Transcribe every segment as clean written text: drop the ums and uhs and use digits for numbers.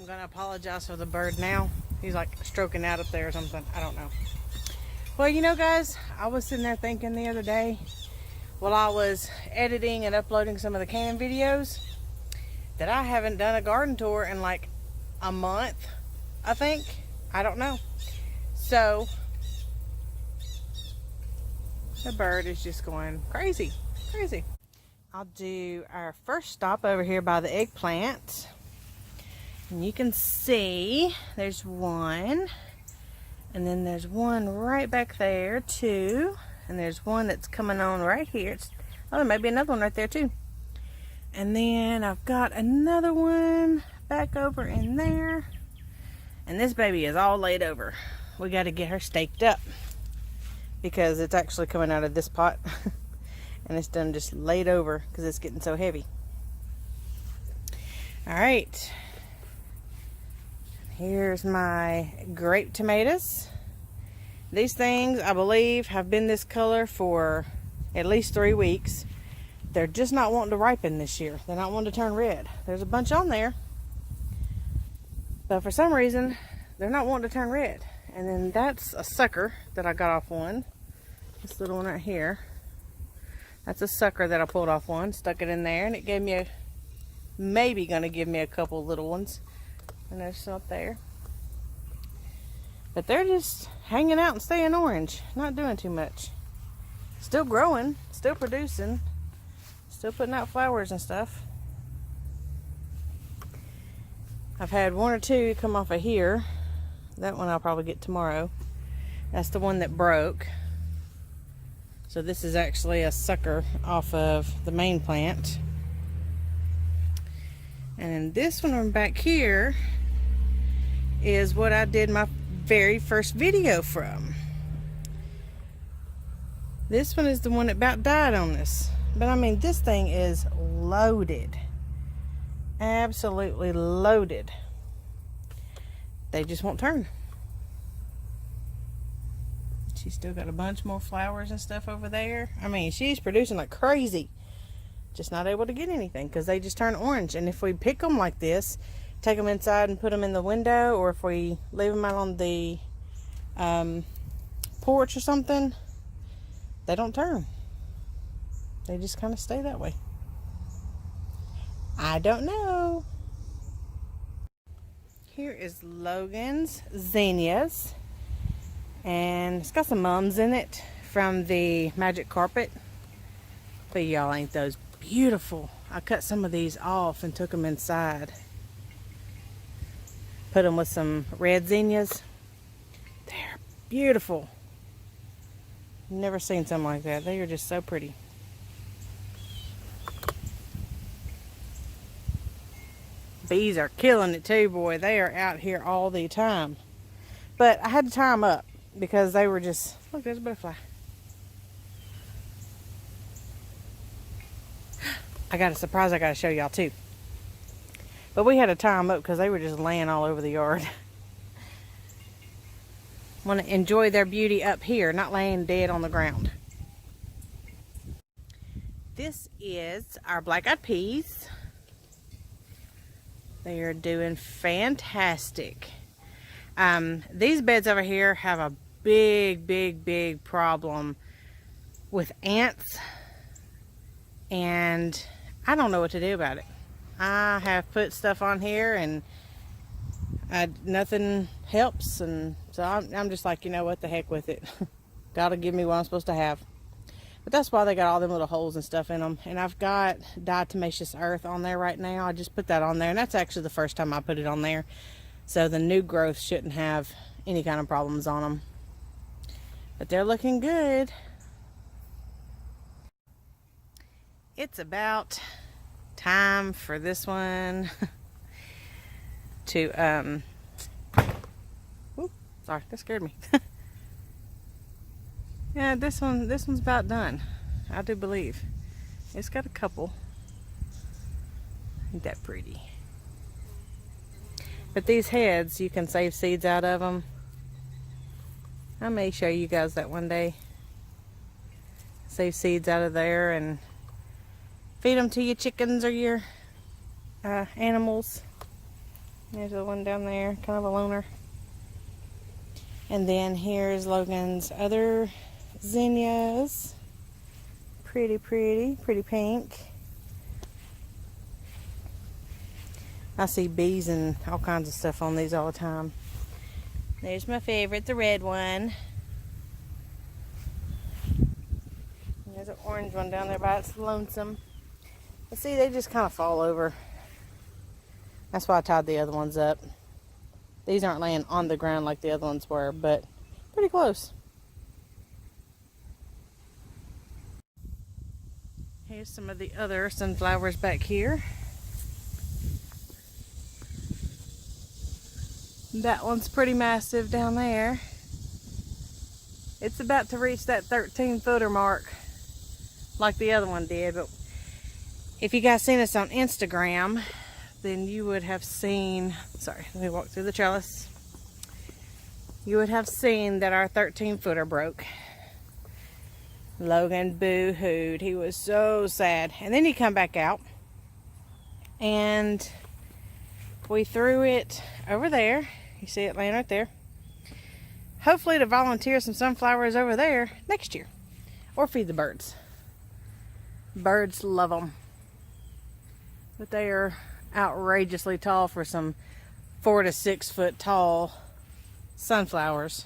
I'm gonna apologize for the bird now. He's like stroking out up there or something. I don't know. Well, you know, guys, I was sitting there thinking the other day while I was editing and uploading some of the canning videos that I haven't done a garden tour in like a month, I think. I don't know. So the bird is just going crazy. I'll do our first stop over here by the eggplant. And you can see there's one. And then there's one right back there too. And there's one that's coming on right here. Oh, there might be another one right there too. And then I've got another one back over in there. And this baby is all laid over. We got to get her staked up because it's actually coming out of this pot. And it's done just laid over because it's getting so heavy. All right. Here's my grape tomatoes. These things, I believe, have been this color for at least 3 weeks. They're just not wanting to ripen this year. They're not wanting to turn red. There's a bunch on there. But for some reason, they're not wanting to turn red. And then that's a sucker that I got off one. This little one right here. That's a sucker that I pulled off one. Stuck it in there and it gave me maybe gonna give me a couple little ones. And there's some up there. But they're just hanging out and staying orange. Not doing too much. Still growing. Still producing. Still putting out flowers and stuff. I've had one or two come off of here. That one I'll probably get tomorrow. That's the one that broke. So this is actually a sucker off of the main plant. And then this one back here is what I did my very first video from. This one is the one that about died on this. But I mean, this thing is loaded. Absolutely loaded. They just won't turn. She's still got a bunch more flowers and stuff over there. I mean, she's producing like crazy. Just not able to get anything because they just turn orange. And if we pick them like this, take them inside and put them in the window, or if we leave them out on the porch or something, they don't turn. They just kind of stay that way. I don't know. Here is Logan's zinnias. And it's got some mums in it from the magic carpet. But y'all, ain't those beautiful. I cut some of these off and took them inside. Put them with some red zinnias. They're beautiful. Never seen something like that. They are just so pretty. Bees are killing it too, boy. They are out here all the time. But I had to tie them up because they were just... Look, there's a butterfly. I got a surprise I got to show y'all too. But we had to tie them up because they were just laying all over the yard. Want to enjoy their beauty up here, not laying dead on the ground. This is our black-eyed peas. They are doing fantastic. These beds over here have a big problem with ants. And I don't know what to do about it. I have put stuff on here and nothing helps, and so I'm just like, you know what, the heck with it. Gotta give me what I'm supposed to have. But that's why they got all them little holes and stuff in them. And I've got diatomaceous earth on there right now. I just put that on there, and that's actually the first time I put it on there. So the new growth shouldn't have any kind of problems on them. But they're looking good. It's about time for this one to whoop, sorry, that scared me. Yeah, this one's about done. I do believe. It's got a couple. Ain't that pretty? But these heads, you can save seeds out of them. I may show you guys that one day. Save seeds out of there and feed them to your chickens or your animals. There's the one down there, kind of a loner. And then here's Logan's other zinnias. Pretty pink. I see bees and all kinds of stuff on these all the time. There's my favorite, the red one. And there's an orange one down there by its lonesome. But see, they just kind of fall over. That's why I tied the other ones up. These aren't laying on the ground like the other ones were, but pretty close. Here's some of the other sunflowers back here. That one's pretty massive down there. It's about to reach that 13-footer mark like the other one did, but if you guys seen us on Instagram, then you would have seen, sorry, let me walk through the trellis. You would have seen that our 13-footer broke. Logan boo-hooed. He was so sad. And then he come back out and we threw it over there. You see it laying right there. Hopefully to volunteer some sunflowers over there next year. Or feed the birds. Birds love them. But they are outrageously tall for some 4 to 6 foot tall sunflowers.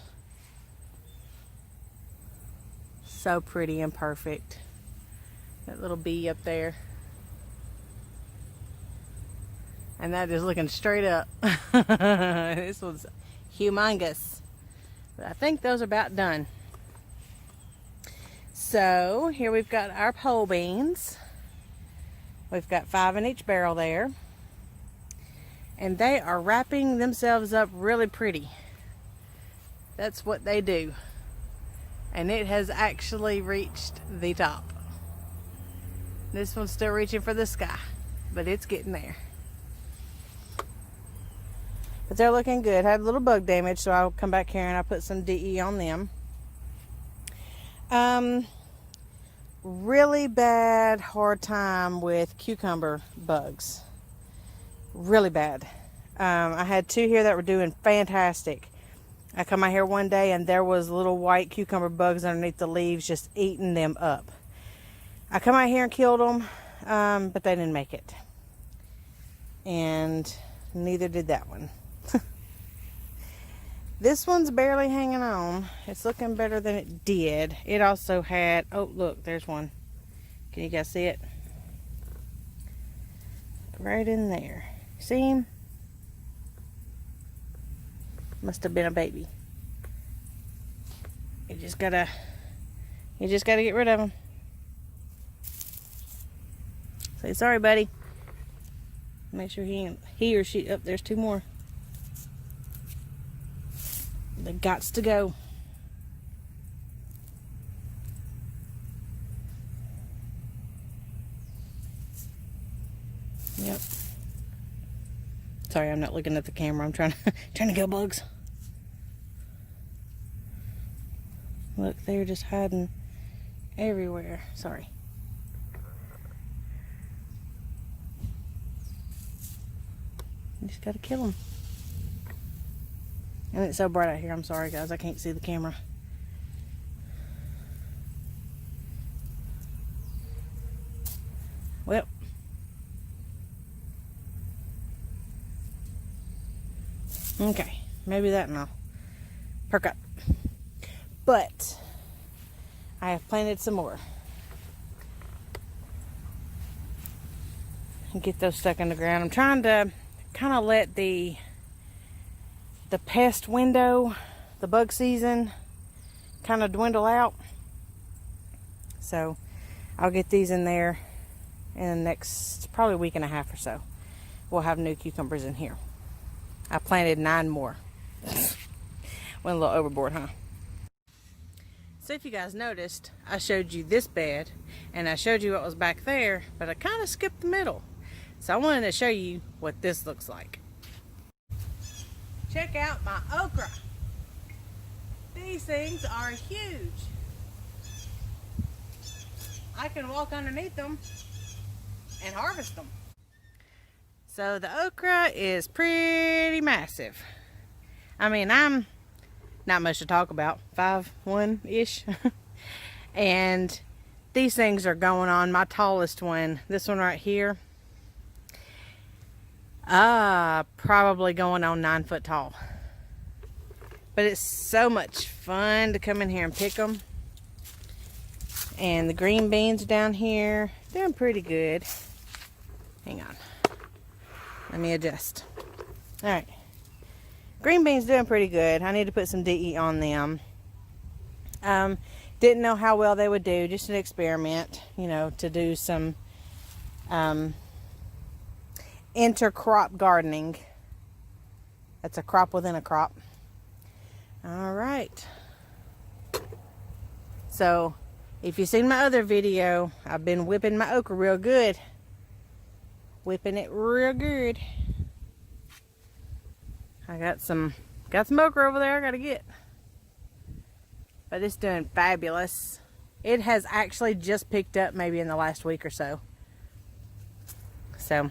So pretty and perfect. That little bee up there. And that is looking straight up. This one's humongous. But I think those are about done. So here we've got our pole beans. We've got 5 in each barrel there. And they are wrapping themselves up really pretty. That's what they do. And it has actually reached the top. This one's still reaching for the sky, but it's getting there. But they're looking good. Had a little bug damage, so I'll come back here and I'll put some DE on them. Really bad, hard time with cucumber bugs. Really bad. I had 2 here that were doing fantastic. I come out here one day and there was little white cucumber bugs underneath the leaves just eating them up. I come out here and killed them, but they didn't make it. And neither did that one. This one's barely hanging on. It's looking better than it did. It also had, oh look, there's one. Can you guys see it? Right in there. See him? Must have been a baby. You just gotta get rid of him. Say sorry, buddy. Make sure he or she, oh, there's 2 more. They gots to go. Yep. Sorry, I'm not looking at the camera. I'm trying to kill bugs. Look, they're just hiding everywhere. Sorry. You just gotta kill them. And it's so bright out here. I'm sorry, guys. I can't see the camera. Well. Okay. Maybe that and I'll perk up. But I have planted some more. And get those stuck in the ground. I'm trying to kind of let the pest window, the bug season, kind of dwindle out. So I'll get these in there in the next probably week and a half or so. We'll have new cucumbers in here. I planted 9 more. Went a little overboard, huh? So if you guys noticed, I showed you this bed and I showed you what was back there, but I kind of skipped the middle. So I wanted to show you what this looks like. Check out my okra. These things are huge. I can walk underneath them and harvest them. So the okra is pretty massive. I mean, I'm not much to talk about, 5'1"-ish. And these things are going on. My tallest one, this one right here, probably going on 9 foot tall. But it's so much fun to come in here and pick them. And the green beans down here, doing pretty good. Hang on. Let me adjust. Alright. Green beans doing pretty good. I need to put some DE on them. Didn't know how well they would do. Just an experiment, you know, to do some intercrop gardening. That's a crop within a crop. Alright. So, if you've seen my other video, I've been whipping my okra real good. Whipping it real good. I got some okra over there I gotta get. But it's doing fabulous. It has actually just picked up maybe in the last week or so. So,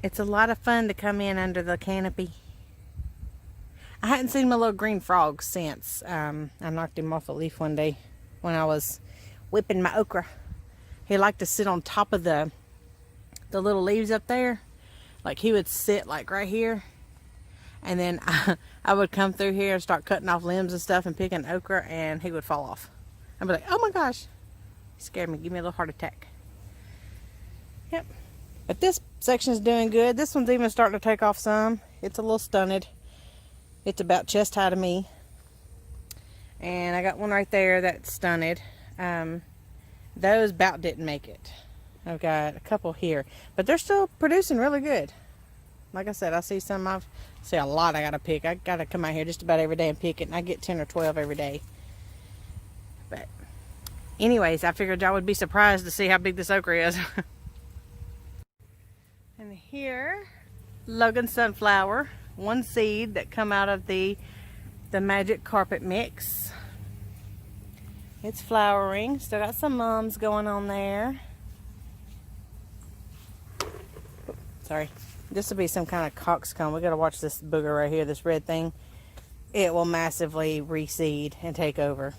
it's a lot of fun to come in under the canopy. I hadn't seen my little green frog since I knocked him off a leaf one day when I was whipping my okra. He liked to sit on top of the little leaves up there. Like he would sit like right here. And then I would come through here and start cutting off limbs and stuff and picking okra, and he would fall off. I'd be like, oh my gosh. He scared me. Give me a little heart attack. Yep. But this section is doing good. This one's even starting to take off some. It's a little stunted. It's about chest high to me. And I got one right there that's stunted. Those about didn't make it. I've got a couple here. But they're still producing really good. Like I said, I see some, I see a lot I gotta pick. I gotta come out here just about every day and pick it, and I get 10 or 12 every day. But anyways, I figured y'all would be surprised to see how big this okra is. And here, Logan sunflower, one seed that come out of the magic carpet mix. It's flowering. Still got some mums going on there. Sorry. This will be some kind of coxcomb. We gotta watch this booger right here, this red thing. It will massively reseed and take over.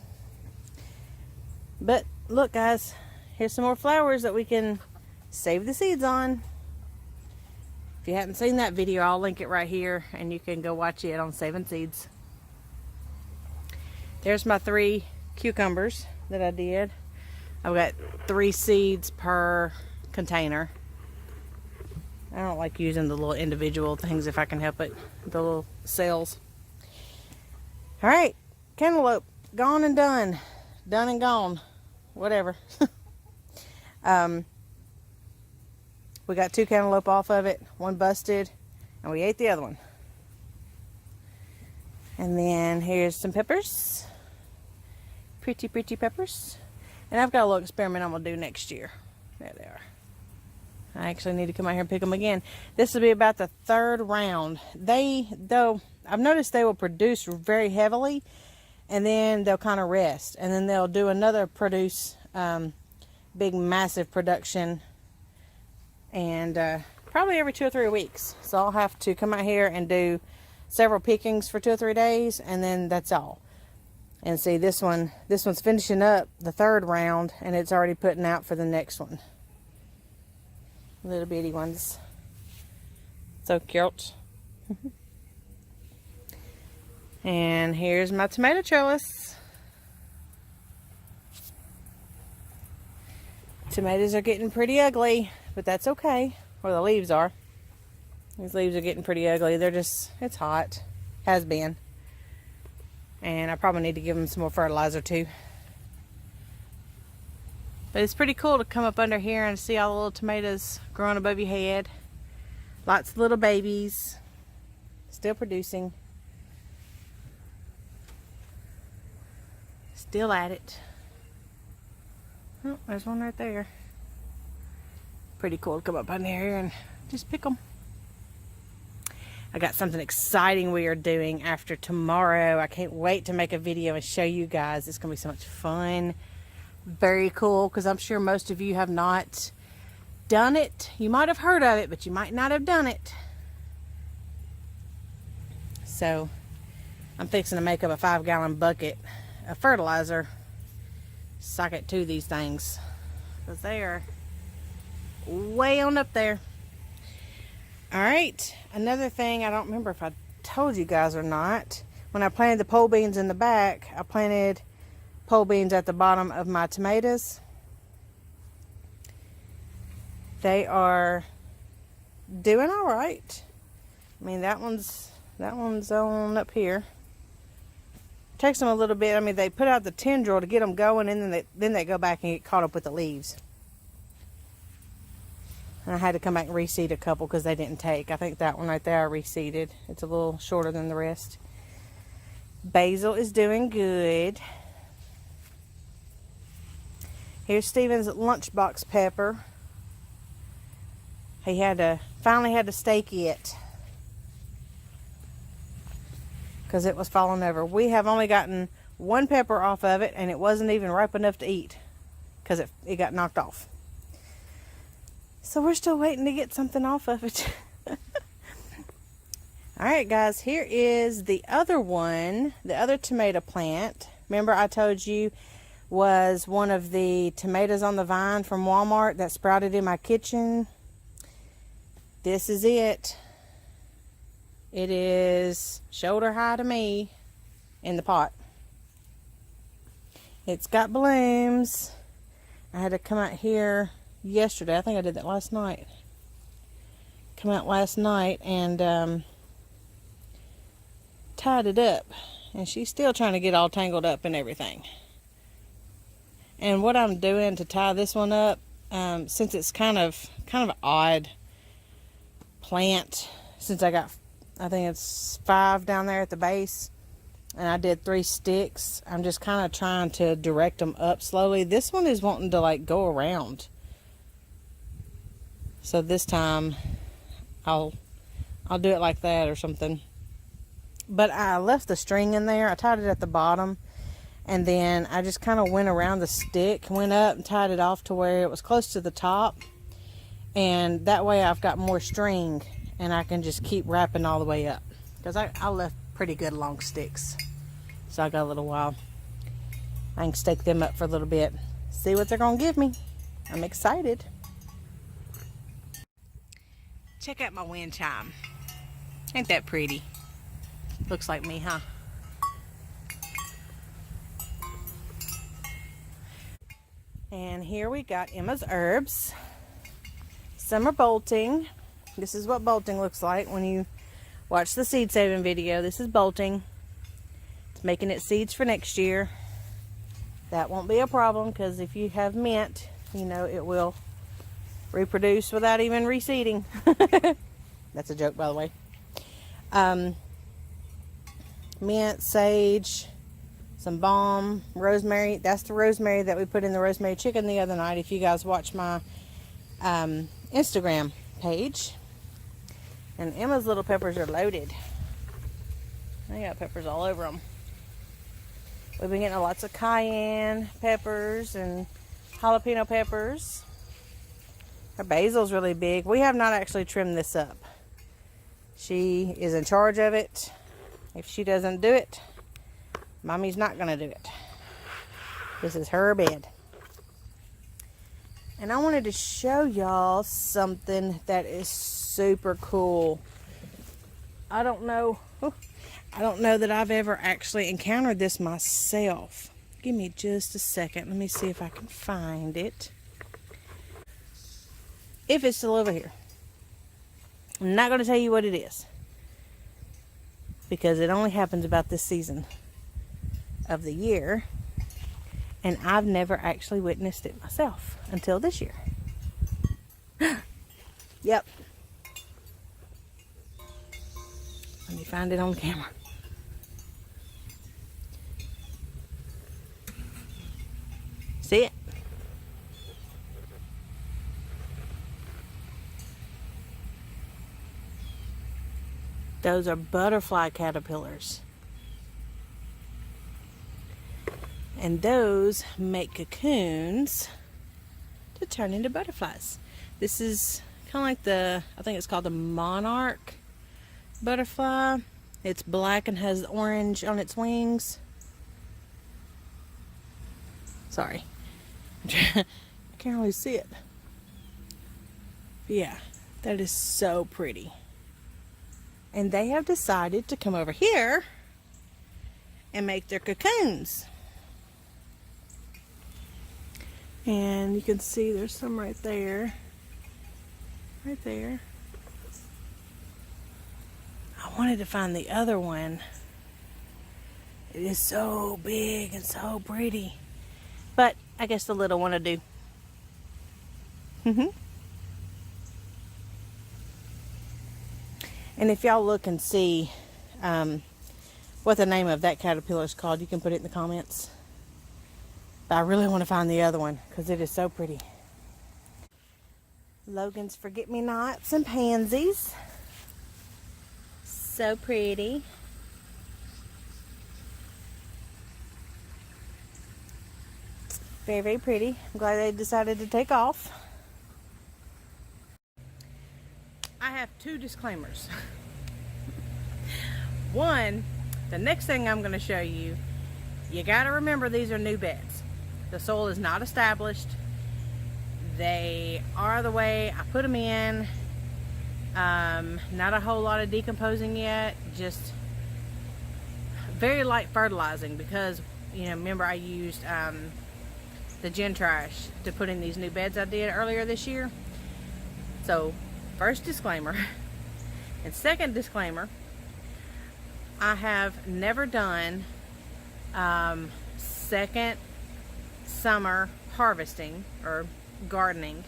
But look guys, here's some more flowers that we can save the seeds on. If you haven't seen that video, I'll link it right here and you can go watch it on saving seeds. There's my 3 cucumbers that I did. I've got 3 seeds per container. I don't like using the little individual things if I can help it. The little cells. Alright. Cantaloupe. Gone and done. Done and gone. Whatever. We got 2 cantaloupe off of it. One busted. And we ate the other one. And then here's some peppers. Pretty, pretty peppers. And I've got a little experiment I'm going to do next year. There they are. I actually need to come out here and pick them again. This will be about the 3rd round. Though, I've noticed they will produce very heavily, and then they'll kind of rest. And then they'll do another big, massive production, and probably every 2 or 3 weeks. So I'll have to come out here and do several pickings for 2 or 3 days, and then that's all. And see, this one's finishing up the 3rd round, and it's already putting out for the next one. Little bitty ones. So cute. And here's my tomato trellis. Tomatoes are getting pretty ugly, but that's okay. Or the leaves are. These leaves are getting pretty ugly. They're just, it's hot. Has been. And I probably need to give them some more fertilizer too. But it's pretty cool to come up under here and see all the little tomatoes growing above your head. Lots of little babies. Still producing. Still at it. Oh, there's one right there. Pretty cool to come up under here and just pick them. I got something exciting we are doing after tomorrow. I can't wait to make a video and show you guys. It's going to be so much fun. Very cool, because I'm sure most of you have not done it, you might have heard of it, but you might not have done it. So I'm fixing to make up a 5-gallon bucket of fertilizer, sock it to these things, because they are way on up there. All right, another thing, I don't remember if I told you guys or not, when I planted the pole beans in the back, I planted pole beans at the bottom of my tomatoes. They are doing all right. I mean, that one's on up here. Takes them a little bit. I mean, they put out the tendril to get them going, and then they go back and get caught up with the leaves. And I had to come back and reseed a couple because they didn't take. I think that one right there I reseeded. It's a little shorter than the rest. Basil is doing good. Here's Steven's lunchbox pepper. He finally had to stake it because it was falling over. We have only gotten one pepper off of it, and it wasn't even ripe enough to eat because it got knocked off. So we're still waiting to get something off of it. Alright guys, here is the other one, the other tomato plant. Remember I told you was one of the tomatoes on the vine from Walmart that sprouted in my kitchen? This is it. It is shoulder high to me in the pot. It's got blooms. I had to come out here yesterday. I think I did that last night. Come out last night and tied it up. And she's still trying to get all tangled up and everything. And what I'm doing to tie this one up, since it's kind of an odd plant, since I think it's 5 down there at the base, and I did 3 sticks, I'm just kind of trying to direct them up slowly. This one is wanting to like go around, so this time I'll do it like that or something. But I left the string in there. I tied it at the bottom, and then I just kind of went around the stick, went up and tied it off to where it was close to the top. And that way I've got more string and I can just keep wrapping all the way up. Because I left pretty good long sticks. So I got a little while. I can stake them up for a little bit. See what they're going to give me. I'm excited. Check out my wind chime. Ain't that pretty? Looks like me, huh? And here we got Emma's herbs. Some are bolting. This is what bolting looks like when you watch the seed saving video. This is bolting. It's making it seeds for next year. That won't be a problem because if you have mint, you know it will reproduce without even reseeding. That's a joke, by the way. Mint, sage, some balm, rosemary. That's the rosemary that we put in the rosemary chicken the other night. If you guys watch my Instagram page. And Emma's little peppers are loaded. They got peppers all over them. We've been getting lots of cayenne peppers and jalapeno peppers. Her basil's really big. We have not actually trimmed this up. She is in charge of it. If she doesn't do it, Mommy's not going to do it. This is her bed. And I wanted to show y'all something that is super cool. I don't know that I've ever actually encountered this myself. Give me just a second. Let me see if I can find it. If it's still over here. I'm not going to tell you what it is, because it only happens about this season of the year, and I've never actually witnessed it myself until this year. Yep. Let me find it on camera. See it? Those are butterfly caterpillars. And those make cocoons to turn into butterflies. This is kind of like the, I think it's called the monarch butterfly. It's black and has orange on its wings. Sorry. I can't really see it. But yeah, that is so pretty. And they have decided to come over here and make their cocoons. And you can see there's some right there. Right there. I wanted to find the other one. It is so big and so pretty. But I guess the little one will do. And if y'all look and see what the name of that caterpillar is called, you can put it in the comments. But I really want to find the other one because it is so pretty. Logan's forget-me-nots and pansies. So pretty. Very, very pretty. I'm glad they decided to take off. I have two disclaimers. One, the next thing I'm going to show you, you got to remember these are new beds. The soil is not established. They are the way I put them in. Not a whole lot of decomposing yet. Just very light fertilizing because, you know, remember I used the gin trash to put in these new beds I did earlier this year. So, first disclaimer. And second disclaimer, I have never done second summer harvesting or gardening,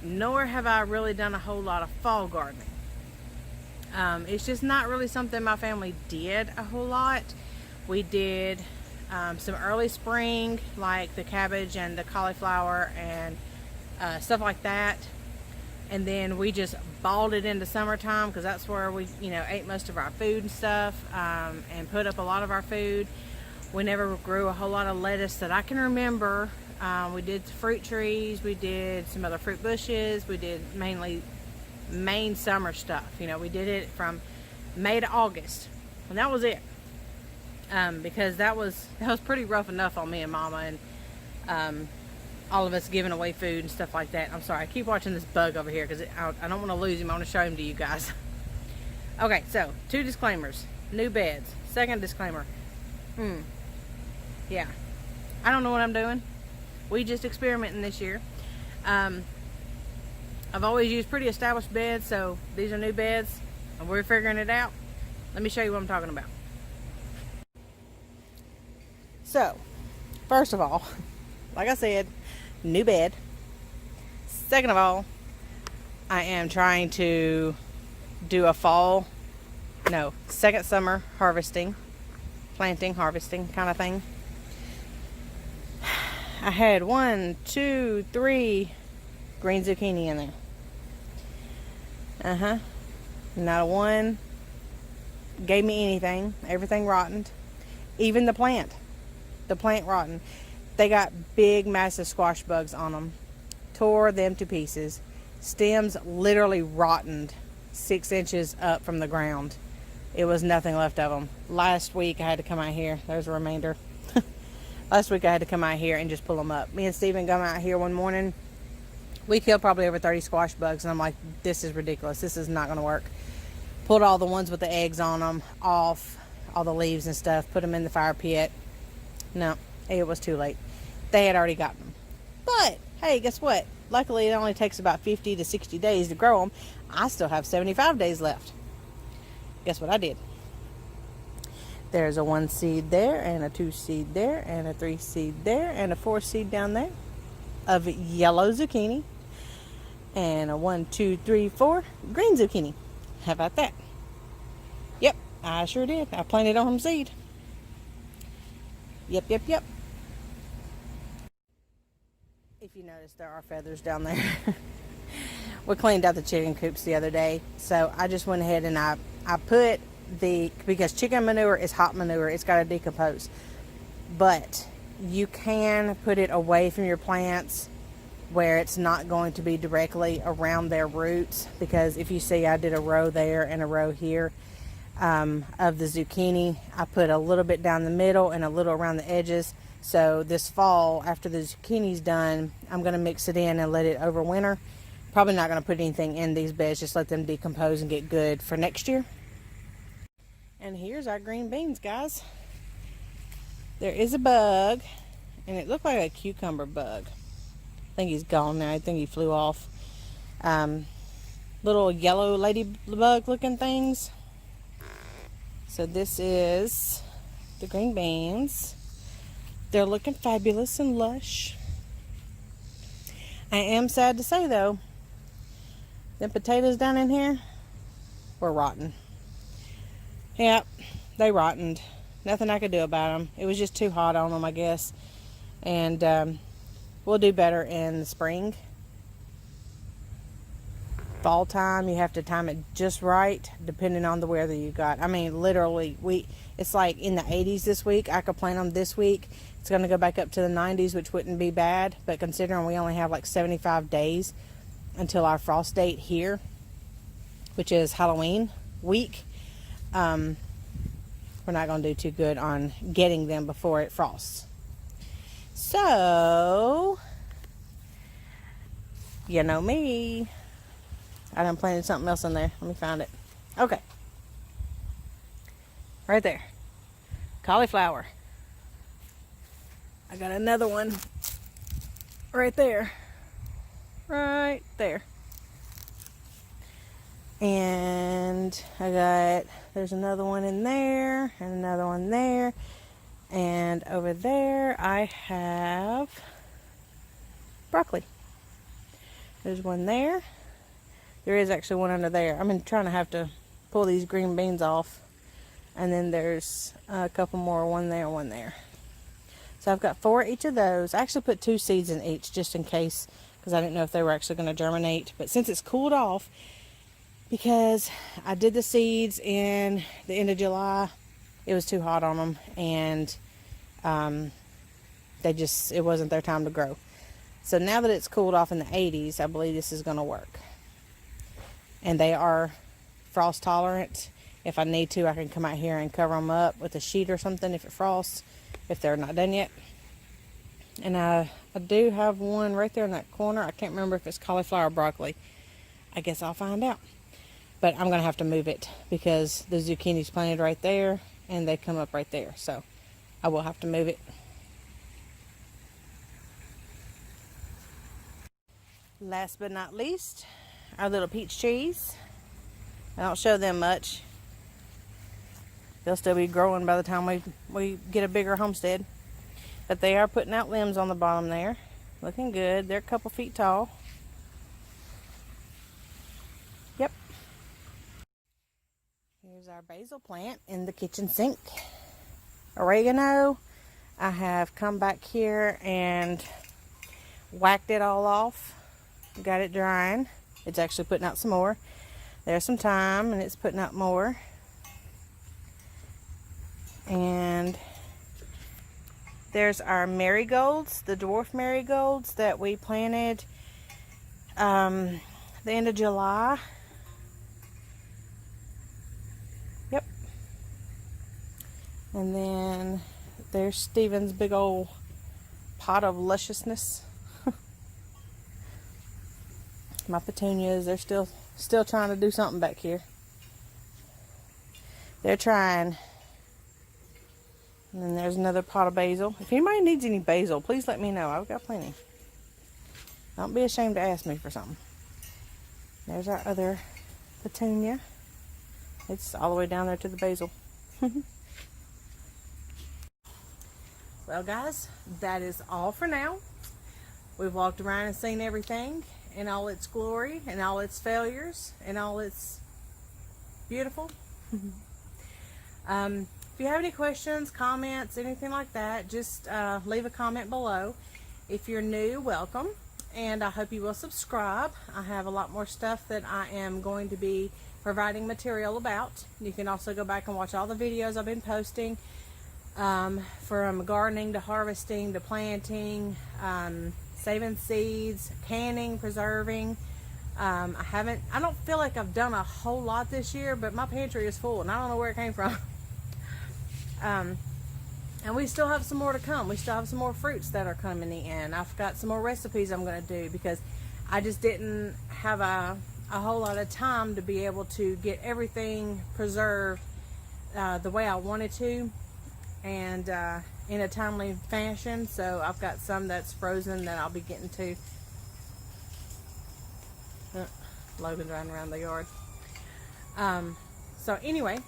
nor have I really done a whole lot of fall gardening. It's just not really something my family did a whole lot. We did some early spring, like the cabbage and the cauliflower and stuff like that, and then we just balled it into summertime because that's where we, you know, ate most of our food and stuff, and put up a lot of our food. We never grew a whole lot of lettuce that I can remember. We did fruit trees, we did some other fruit bushes, we did mainly summer stuff. You know, we did it from May to August, and that was it. Because that was pretty rough enough on me and Mama, and all of us giving away food and stuff like that. I'm sorry, I keep watching this bug over here because I don't want to lose him. I want to show him to you guys. Okay, so two disclaimers. New beds. Second disclaimer. Yeah, I don't know what I'm doing. We just experimenting this year. I've always used pretty established beds, so these are new beds and we're figuring it out. Let me show you what I'm talking about. So, first of all, like I said, new bed. Second of all, I am trying to do a second summer harvesting, planting, harvesting kind of thing. I had 1, 2, 3 green zucchini in there. Not a one gave me anything. Everything rotted. Even the plant. The plant rotten. They got big, massive squash bugs on them. Tore them to pieces. Stems literally rotted 6 inches up from the ground. It was nothing left of them. Last week I had to come out here. There's a remainder. Last week I had to come out here and just pull them up. Me and Steven come out here one morning. We killed probably over 30 squash bugs, and I'm like, this is ridiculous. This is not going to work. Pulled all the ones with the eggs on them off, all the leaves and stuff, put them in the fire pit. No, it was too late. They had already gotten them. But, hey, guess what? Luckily, it only takes about 50 to 60 days to grow them. I still have 75 days left. Guess what I did? There's a 1 seed there, and a 2 seed there, and a 3 seed there, and a 4 seed down there of yellow zucchini, and a 1, 2, 3, 4 green zucchini. How about that? Yep, I sure did. I planted on from seed. Yep. If you notice, there are feathers down there. We cleaned out the chicken coops the other day, so I just went ahead and I put because chicken manure is hot manure, it's got to decompose, but you can put it away from your plants where it's not going to be directly around their roots, because if you see, I did a row there and a row here of the zucchini. I put a little bit down the middle and a little around the edges. So this fall, after the zucchini's done, I'm going to mix it in and let it overwinter. Probably not going to put anything in these beds, just let them decompose and get good for next year. And here's our green beans, guys. There is a bug, and it looked like a cucumber bug. I think he's gone now. I think he flew off. Little yellow ladybug looking things. So this is the green beans. They're looking fabulous and lush. I am sad to say, though, the potatoes down in here were rotten. Yep, they rottened. Nothing I could do about them. It was just too hot on them, I guess. And we'll do better in the spring. Fall time, you have to time it just right, depending on the weather you got. I mean, literally, it's like in the 80s this week. I could plant them this week. It's going to go back up to the 90s, which wouldn't be bad. But considering we only have like 75 days until our frost date here, which is Halloween week, we're not going to do too good on getting them before it frosts. So, you know me. I done planted something else in there. Let me find it. Okay. Right there. Cauliflower. I got another one right there. Right there. And there's another one in there, and another one there. And over there I have broccoli. There's one there. There is actually one under there. I've been trying to have to pull these green beans off. And then there's a couple more, one there, one there. So I've got 4 each of those. I actually put 2 seeds in each just in case, because I didn't know if they were actually going to germinate. But since it's cooled off, because I did the seeds in the end of July, it was too hot on them, and it wasn't their time to grow. So now that it's cooled off in the 80s, I believe this is going to work. And they are frost tolerant. If I need to, I can come out here and cover them up with a sheet or something if it frosts, if they're not done yet. And I do have one right there in that corner. I can't remember if it's cauliflower or broccoli. I guess I'll find out. But I'm going to have to move it because the zucchini's planted right there and they come up right there. So I will have to move it. Last but not least, our little peach trees. I don't show them much. They'll still be growing by the time we get a bigger homestead. But they are putting out limbs on the bottom there. Looking good. They're a couple feet tall. Yep. Here's our basil plant in the kitchen sink. Oregano. I have come back here and whacked it all off. Got it drying. It's actually putting out some more. There's some thyme and it's putting out more. And there's our marigolds, the dwarf marigolds that we planted the end of July. Yep. And then there's Steven's big old pot of lusciousness. My petunias, they're still trying to do something back here. They're trying. And then there's another pot of basil. If anybody needs any basil, please let me know. I've got plenty. Don't be ashamed to ask me for something. There's our other petunia. It's all the way down there to the basil. Well, guys, that is all for now. We've walked around and seen everything in all its glory and all its failures and all its beautiful. If you have any questions, comments, anything like that, just leave a comment below. If you're new, welcome, and I hope you will subscribe. I have a lot more stuff that I am going to be providing material about. You can also go back and watch all the videos I've been posting, from gardening to harvesting to planting, saving seeds, canning, preserving. I don't feel like I've done a whole lot this year, but my pantry is full and I don't know where it came from. And we still have some more to come. We still have some more fruits that are coming in. I've got some more recipes I'm going to do because I just didn't have a whole lot of time to be able to get everything preserved the way I wanted to, and in a timely fashion. So I've got some that's frozen that I'll be getting to. Logan's running around the yard. So anyway,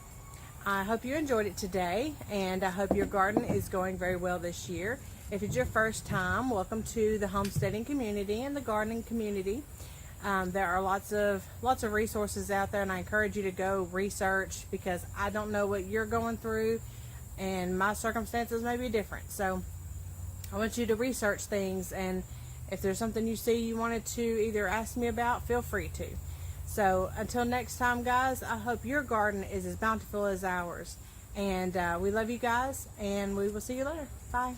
I hope you enjoyed it today, and I hope your garden is going very well this year. If it's your first time, welcome to the homesteading community and the gardening community. There are lots of resources out there, and I encourage you to go research, because I don't know what you're going through and my circumstances may be different. So I want you to research things, and if there's something you see you wanted to either ask me about, feel free to. So until next time, guys, I hope your garden is as bountiful as ours. And we love you guys, and we will see you later. Bye.